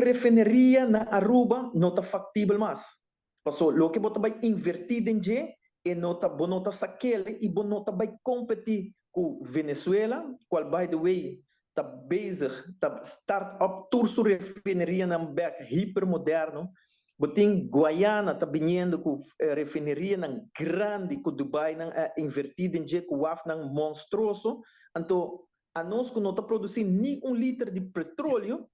refineria na Aruba não está factível mais. Passou, lo que você vai invertir em G, e não está saquele, e não vai competir com Venezuela, qual, by the way, está bezig, está start-up tour sua refineria na Beck, hipermoderno. Botin Guiana está vindo com refineria na grande, com Dubai na invertida em G, com waf na monstruoso. Então, a nós que não está produzindo nem litro de petróleo,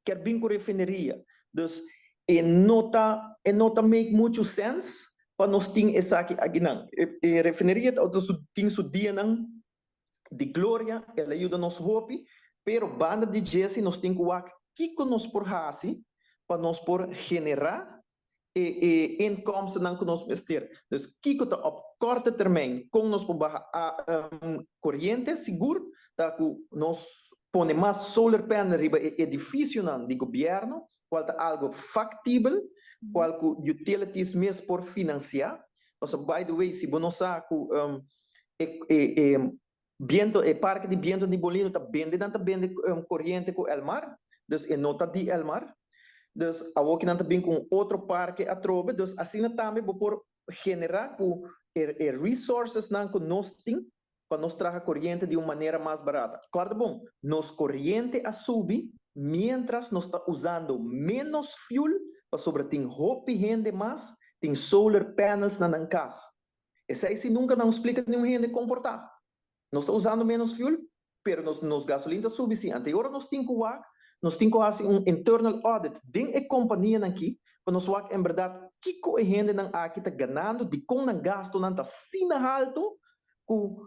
quer vir com refineria. Então, não está make muito sense para nós ter essa aqui não. Refineria tem seu dia não de glória, ela ajuda nos hope, pero banda de Jesse nós tem que nós por hasi para nós por generar inkomsten não que nós ter. Então, que está op korte termijn com nós por barra corrente seguro, tá que nós pone mais solar panel riba edifício não de governo, qual tá algo factível, qual que utilities mesmo por financiar. Então, by the way, se você não sabe viento, parque de viento de Bolino está vende corrente com el mar, então não está de el mar. Então, a outra não também com outro parque a trove, então assim também por generar com resources não que nós temos para nos trazer corrente de uma maneira mais barata. Claro, bom, nos corrente a subir, mientras nós está usando menos fuel, para sobre tem hope rende mais, tem solar panels na casa. Essa aí se nunca não explica nenhum rende comportar. Nós está usando menos fuel, mas nos gasolina subir sim. Anterior nós temos que fazer internal audit dentro da companhia aqui, para nós ver em verdade que o rende não aqui está ganhando, de como não gasto não está assim alto, com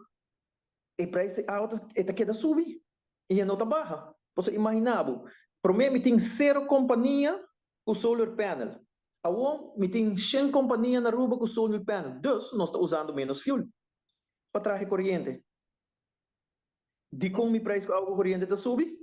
o preço alto está queda subir e não está baixa. Você imaginava, para mim tem 0 companhia com solar panel. Agora, tem 100 companhia na Aruba com solar panel. Então, nós estamos usando menos fuel para trazer corrente. De como o preço da corrente está subir?